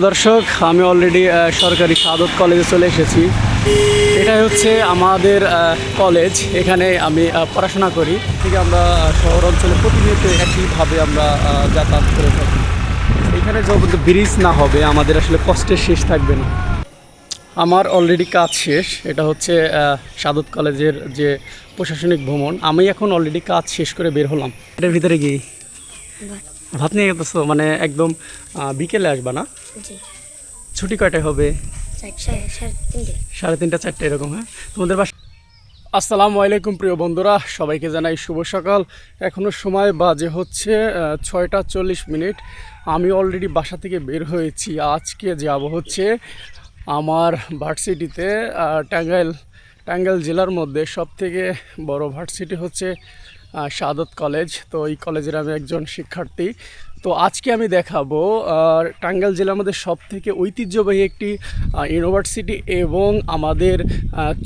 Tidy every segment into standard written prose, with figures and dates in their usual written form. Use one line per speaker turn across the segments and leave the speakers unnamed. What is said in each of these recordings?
দর্শক, আমি অলরেডি সরকারি শাহাদত কলেজে চলে এসেছি। এটাই হচ্ছে আমাদের কলেজ। এখানে আমি পড়াশোনা করি। ঠিক আমরা শহর অঞ্চলে প্রতিনিয়ত একইভাবে আমরা যাতায়াত করে থাকি। এখানে যখন ব্রিজ না হবে আমাদের আসলে কষ্টের শেষ থাকবে না। আমার অলরেডি কাজ শেষ। এটা হচ্ছে শাহাদত কলেজের যে প্রশাসনিক ভবন। আমি এখন অলরেডি কাজ শেষ করে বের হলাম। এটার ভিতরে গিয়ে ভাত নিয়ে গেতেছো, মানে একদম বিকেলে আসবা না? ছুটি কয়টায় হবে? 3:30 4টা এরকম। হ্যাঁ, তোমাদের বাসা। আসসালামু আলাইকুম প্রিয় বন্ধুরা, সবাইকে জানাই শুভ সকাল। এখনও সময় বাজে হচ্ছে 6টা 40 মিনিট। আমি অলরেডি বাসা থেকে বের হয়েছি। আজকে যাব হচ্ছে আমার ভার্সিটিতে। টাঙ্গাইল জেলার মধ্যে সবথেকে বড় ভার্সিটি হচ্ছে শাহাদত কলেজ। তো এই কলেজের আমি একজন শিক্ষার্থী। তো আজকে আমি দেখাবো টাঙ্গাইল জেলার মধ্যে সবথেকে ঐতিহ্যবাহী একটি ইউনিভার্সিটি এবং আমাদের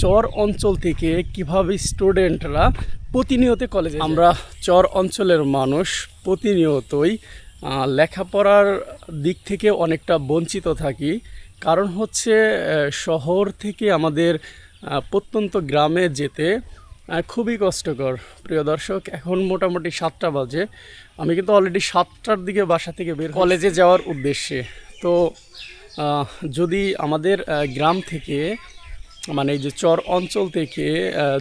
চর অঞ্চল থেকে কিভাবে স্টুডেন্টরা প্রতিনিয়ত কলেজে। আমরা চর অঞ্চলের মানুষ প্রতিনিয়তই লেখাপড়ার দিক থেকে অনেকটা বঞ্চিত থাকি। কারণ হচ্ছে শহর থেকে আমাদের প্রত্যন্ত গ্রামে যেতে খুবই কষ্টকর। প্রিয় দর্শক, এখন মোটামুটি 7টা বাজে। আমি কিন্তু অলরেডি 7টার দিকে বাসা থেকে বের কলেজে যাওয়ার উদ্দেশ্যে। তো যদি আমাদের গ্রাম থেকে, মানে এই যে চর অঞ্চল থেকে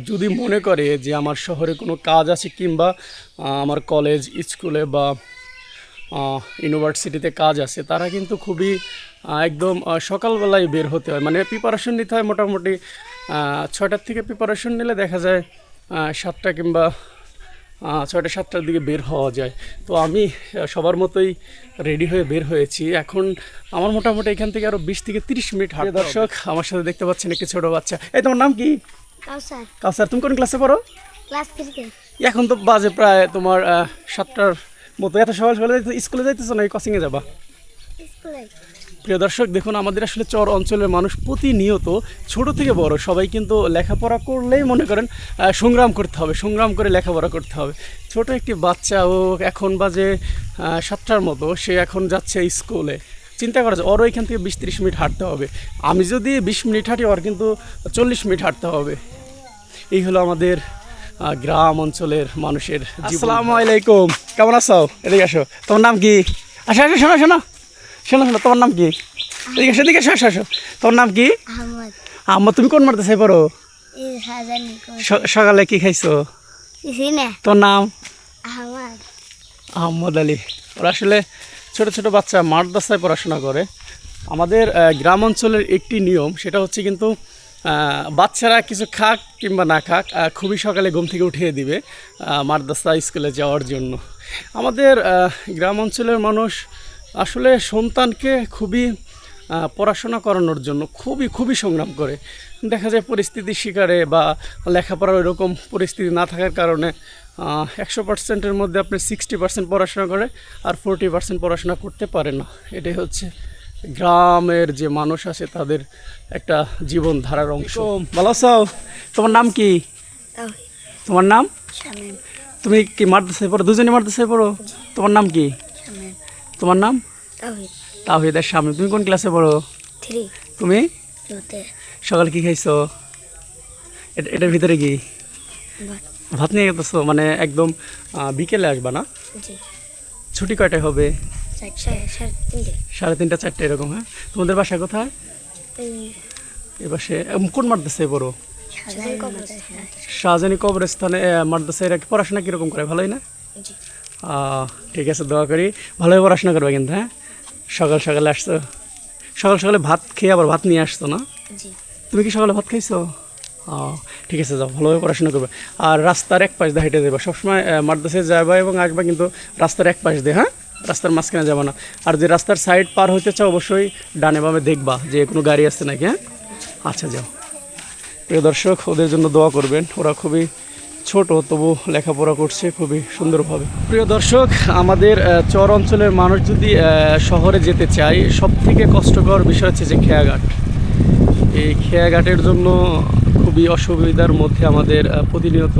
যদি মনে করে যে আমার শহরে কোনো কাজ আছে কিংবা আমার কলেজ স্কুলে বা ইউনিভার্সিটিতে কাজ আছে, তারা কিন্তু খুবই একদম সকালবেলায় বের হতে হয়। মানে প্রিপারেশন নিতে হয়। মোটামুটি 6টার থেকে প্রিপারেশন নিলে দেখা যায় 7টা কিংবা 6টা 7টার দিকে বের হওয়া যায়। তো আমি সবার মতোই রেডি হয়ে বের হয়েছি। এখন আমার মোটামুটি এখান থেকে আরও 20 থেকে 30 মিনিট হাঁটতে। দর্শক, আমার সাথে দেখতে পাচ্ছেন একটি ছোটো বাচ্চা। এই তোমার নাম কি? কাউসার। তুমি কোন ক্লাসে পড়ো?
ক্লাস 3-তে।
এখন তো বাজে প্রায় তোমার 7টার মতো। এত সকাল সকালে স্কুলে যাইতেছো না কোচিংয়ে যাবা?
স্কুলে।
প্রিয় দর্শক, দেখুন আমাদের আসলে চর অঞ্চলের মানুষ প্রতিনিয়ত ছোট থেকে বড় সবাই কিন্তু লেখাপড়া করলেই মনে করেন সংগ্রাম করতে হবে, সংগ্রাম করে লেখাপড়া করতে হবে। ছোট একটি বাচ্চা, ও এখন বাজে 7টার মতো, সে এখন যাচ্ছে স্কুলে। চিন্তা করা যায়, ওরও এখান থেকে 20-30 মিনিট হাঁটতে হবে। আমি যদি 20 মিনিট হাঁটি, ওর কিন্তু 40 মিনিট হাঁটতে হবে। এই হলো আমাদের গ্রাম অঞ্চলের মানুষের। আসসালামু আলাইকুম, কেমন আছো? এদিকে আসো। তোমার নাম কি? আসো আসো, শোনো শোনো শোনো শোনো, তোমার নাম কি? এদিকে আসো, এদিকে আসো আসো আসো। তোমার নাম কি?
আহমদ।
আম্মা, তুমি কোন মাদ্রাসায় পড়ো? সকালে কি খাইছো? তোর নাম?
আহমদ।
আহমদ আলী। ওরা আসলে ছোট ছোট বাচ্চা মাদ্রাসায় পড়াশোনা করে। আমাদের গ্রাম অঞ্চলের একটি নিয়ম, সেটা হচ্ছে কিন্তু বাচ্চারা কিছু খাক কিংবা না খাক, খুবই সকালে ঘুম থেকে উঠিয়ে দিবে মাদ্রাসা স্কুলে যাওয়ার জন্য। আমাদের গ্রাম অঞ্চলের মানুষ আসলে সন্তানকে খুবই পড়াশোনা করানোর জন্য খুবই সংগ্রাম করে। দেখা যায় পরিস্থিতির শিকারে বা লেখাপড়ার এরকম পরিস্থিতি না থাকার কারণে 100%-এর মধ্যে আপনি 60% পড়াশোনা করে আর 40% পড়াশোনা করতে পারে না। এটাই হচ্ছে গ্রামের যে মানুষ আছে তাদের একটা জীবন ধারার অংশ। ভালো আছো? তোমার নাম কি? তোমার নাম? তুমি কি মাদ্রাসায় পড়ো? দুজনে মাদ্রাসায় পড়ো? তোমার নাম কি? তোমার নাম? তাওহিদের সামনে। তুমি কোন ক্লাসে পড়ো?
3।
তুমি?
2-তে।
সকালে কি খাইছো? এটার ভিতরে কি ভাত নিয়ে গেতেছো, মানে একদম বিকেলে আসবা না? ছুটি কয়টায় হবে? 3:30 4টা এরকম। হ্যাঁ, তোমাদের বাসা কোথায়? এ পাশে। কোন মাদ্রাসায় পড়ো? শাহজানি কবরস্থানে মাদ্রাসায়। পড়াশোনা কীরকম করে? ভালোই না? ঠিক আছে, দোয়া করি ভালোই পড়াশোনা করবে কিন্তু। হ্যাঁ, সকাল সকালে আসছো, সকাল সকালে ভাত খেয়ে আবার ভাত নিয়ে আসছো না? তুমি কি সকালে ভাত খাইছো? ঠিক আছে, যাও ভালোভাবে পড়াশোনা করবে। আর রাস্তার এক পাশ দিয়ে হেঁটে দেবা সবসময়। মাদ্রাসায় যাবা এবং আসবা কিন্তু রাস্তার এক পাশ দিয়ে। হ্যাঁ, রাস্তার মাঝখানে যাবা না। আর যে রাস্তার সাইড পার হইতে চাও অবশ্যই ডানে বামে দেখবা যে কোনো গাড়ি আসছে নাকি। হ্যাঁ, আচ্ছা, যাও। প্রিয় দর্শক, ওদের জন্য দোয়া করবেন। ওরা খুবই ছোট, তবু লেখাপড়া করছে খুবই সুন্দরভাবে। প্রিয় দর্শক, আমাদের চর অঞ্চলের মানুষ যদি শহরে যেতে চায়, সবথেকে কষ্টকর বিষয় হচ্ছে যে খেয়াঘাট। এই খেয়াঘাটের জন্য খুবই অসুবিধার মধ্যে আমাদের প্রতিনিয়ত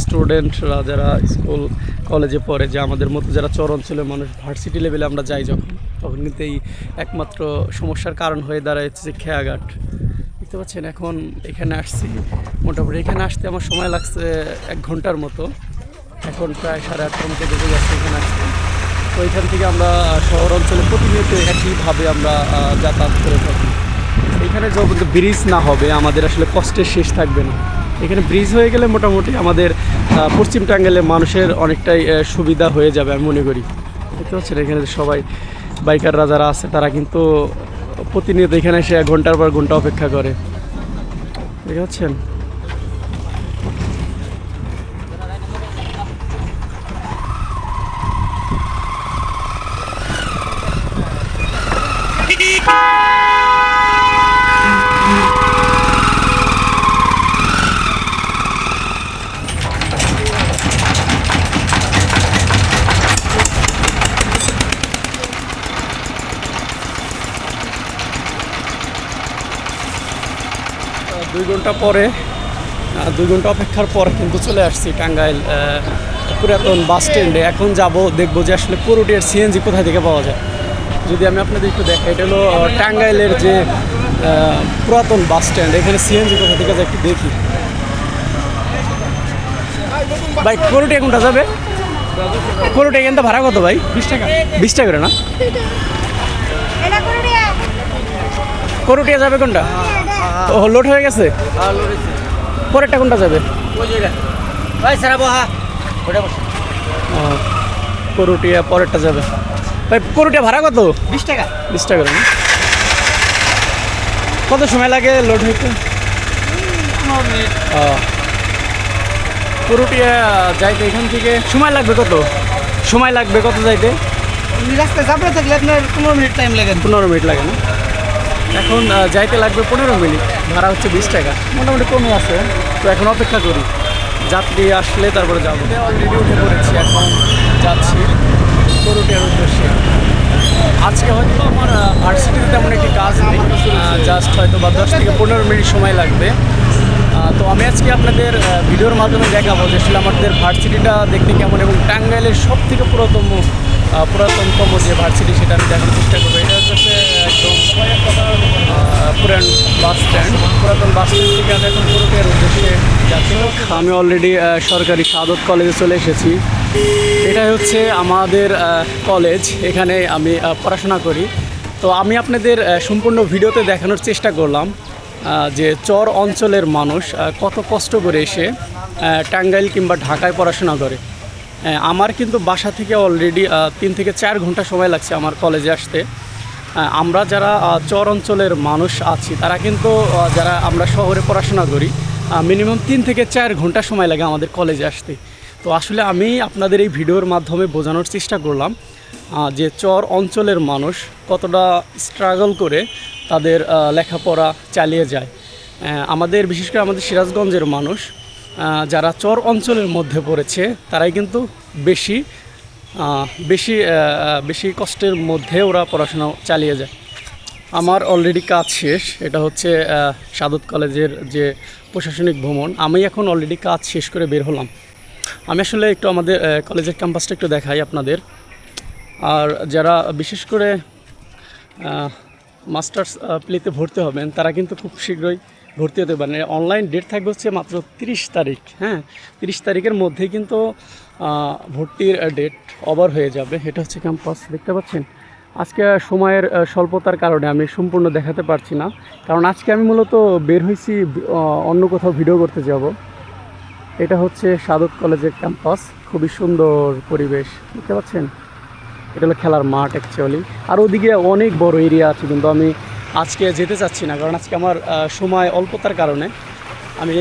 স্টুডেন্টরা যারা স্কুল কলেজে পড়ে, যে আমাদের মতো যারা চর অঞ্চলের মানুষ ভার্সিটি লেভেলে আমরা যাই যখন, তখন কিন্তু এই একমাত্র সমস্যার কারণ হয়ে দাঁড়াচ্ছে যে খেয়াঘাট। দেখতে পাচ্ছেন এখন এখানে আসছি, মোটামুটি এখানে আসতে আমার সময় লাগছে 1 ঘন্টার মতো। এখন প্রায় 8:30টার মতো বেজে যাচ্ছে এখানে আসতে। তো এখান থেকে আমরা শহর অঞ্চলে প্রতিনিয়ত একইভাবে আমরা যাতায়াত করে থাকি। এখানে যখন ব্রিজ না হবে আমাদের আসলে কষ্টের শেষ থাকবে না। এখানে ব্রিজ হয়ে গেলে মোটামুটি আমাদের পশ্চিম টাঙ্গাইলের মানুষের অনেকটাই সুবিধা হয়ে যাবে আমি মনে করি। দেখতে পাচ্ছেন এখানে সবাই বাইকাররা যারা আছে তারা কিন্তু প্রতিনিয়ত এখানে এসে 1 ঘন্টার পর ঘন্টা অপেক্ষা করে। দেখতে পাচ্ছেন দুই ঘন্টা পরে 2 ঘন্টা অপেক্ষার পর কিন্তু চলে আসছি টাঙ্গাইল পুরাতন বাস স্ট্যান্ডে। এখন যাব দেখবো যে আসলে পুরুলিয়ার সিএনজি কোথা থেকে পাওয়া যায়। যদি আমি আপনাদের একটু দেখাই, এটা হলো টাঙ্গাইলের যে পুরাতন বাস স্ট্যান্ড, এখানে সিএনজি কোথা থেকে যায় একটু দেখি। ভাই পুরুলিয়া কোনটা যাবে? পুরুলিয়া এখান থেকে ভাড়া কত ভাই? 20 টাকা। 20 টাকা করে না? পুরুলিয়া যাবে কোনটা? ও লোড হয়ে গেছে, পরেরটা কোনটা যাবে? করুটিয়া পরেরটা যাবে। ভাই করুটিয়া ভাড়া কত?
20 টাকা।
20 টাকা করে না? কত সময় লাগে লোড হইতে? করুটিয়া যাইতে এখান থেকে সময় লাগবে কত? সময় লাগবে কত যাইতে?
রাস্তায় যাবো থাকলে আপনার 15 মিনিট টাইম লাগে।
15 মিনিট লাগে না? এখন যাইতে লাগবে 15 মিনিট, ভাড়া হচ্ছে 20 টাকা, মোটামুটি কমে আছে। তো এখন অপেক্ষা করি যাত্রী আসলে তারপরে যাবো। অলরেডি উঠে পড়েছি, এখন যাচ্ছি করুটিয়ার উদ্দেশ্যে। আজকে হয়তো আমার ভার্সিটিতে তেমন একটি কাজ নেই, জাস্ট হয়তো বা 10 থেকে 15 মিনিট সময় লাগবে। তো আমি আজকে আপনাদের ভিডিওর মাধ্যমে দেখাবো যে আসলে আমাদের ভার্সিটিটা দেখতে কেমন, এবং টাঙ্গাইলের সব থেকে পুরাতনতম যে ভার্সিটি সেটা আমি দেখানোর চেষ্টা করবো। এটা হচ্ছে একদম পুরান বাস স্ট্যান্ড, পুরাতন বাস স্ট্যান্ড থেকে আমি এখন করুটিয়ার উদ্দেশ্যে যাচ্ছি। আমি অলরেডি সরকারি সাদত কলেজে চলে এসেছি। এটাই হচ্ছে আমাদের কলেজ, এখানে আমি পড়াশোনা করি। তো আমি আপনাদের সম্পূর্ণ ভিডিওতে দেখানোর চেষ্টা করলাম যে চর অঞ্চলের মানুষ কত কষ্ট করে এসে টাঙ্গাইল কিংবা ঢাকায় পড়াশোনা করে। আমার কিন্তু বাসা থেকে অলরেডি 3 থেকে 4 ঘন্টা সময় লাগছে আমার কলেজে আসতে। আমরা যারা চর অঞ্চলের মানুষ আছি তারা কিন্তু যারা আমরা শহরে পড়াশোনা করি মিনিমাম 3 থেকে 4 ঘন্টা সময় লাগে আমাদের কলেজে আসতে। তো আসলে আমি আপনাদের এই ভিডিওর মাধ্যমে বোঝানোর চেষ্টা করলাম যে চর অঞ্চলের মানুষ কতটা স্ট্রাগল করে তাদের লেখাপড়া চালিয়ে যায়। আমাদের বিশেষ করে আমাদের সিরাজগঞ্জের মানুষ যারা চর অঞ্চলের মধ্যে পড়েছে তারাই কিন্তু বেশি কষ্টের মধ্যে ওরা পড়াশোনা চালিয়ে যায়। আমার অলরেডি কাজ শেষ, এটা হচ্ছে সাদত কলেজের যে প্রশাসনিক ভ্রমণ। আমি এখন অলরেডি কাজ শেষ করে বের হলাম। আমি আসলে একটু আমাদের কলেজের ক্যাম্পাসটা একটু দেখাই আপনাদের। আর যারা বিশেষ করে মাস্টার্স প্লেতে ভর্তি হবেন তারা কিন্তু খুব শীঘ্রই ভর্তি হতে পারেন। অনলাইন ডেট থাকবে হচ্ছে মাত্র 30 তারিখ। হ্যাঁ, 30 তারিখের মধ্যেই কিন্তু ভর্তির ডেট ওভার হয়ে যাবে। এটা হচ্ছে ক্যাম্পাস, দেখতে পাচ্ছেন। আজকে সময়ের স্বল্পতার কারণে আমি সম্পূর্ণ দেখাতে পারছি না, কারণ আজকে আমি মূলত বের হয়েছি অন্য কোথাও ভিডিও করতে যাব। এটা হচ্ছে সাদত কলেজের ক্যাম্পাস, খুবই সুন্দর পরিবেশ, দেখতে পাচ্ছেন। এটা হলো খেলার মাঠ অ্যাকচুয়ালি। আর ওদিকে অনেক বড় এরিয়া আছে, কিন্তু আমি আজকে যেতে চাচ্ছি না, কারণ আজকে আমার সময় অল্পতার কারণে আমি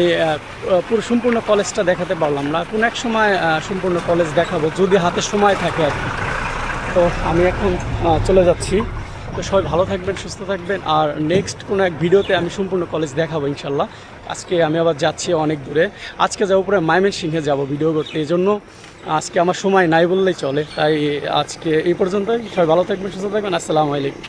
পুরো সম্পূর্ণ কলেজটা দেখাতে পারলাম না। কোনো এক সময় সম্পূর্ণ কলেজ দেখাবো যদি হাতে সময় থাকে আর কি। তো আমি এখন চলে যাচ্ছি। তো সবাই ভালো থাকবেন, সুস্থ থাকবেন। আর নেক্সট কোনো এক ভিডিওতে আমি সম্পূর্ণ কলেজ দেখাবো ইনশাল্লাহ। আজকে আমি আবার যাচ্ছি অনেক দূরে, আজকে যাবো পুরো ময়মনসিংহে যাব ভিডিও করতে। এই জন্য আজকে আমার সময় নাই বললেই চলে, তাই আজকে এই পর্যন্তই। সবাই ভালো থাকবেন, সুস্থ থাকবেন। আসসালামু আলাইকুম।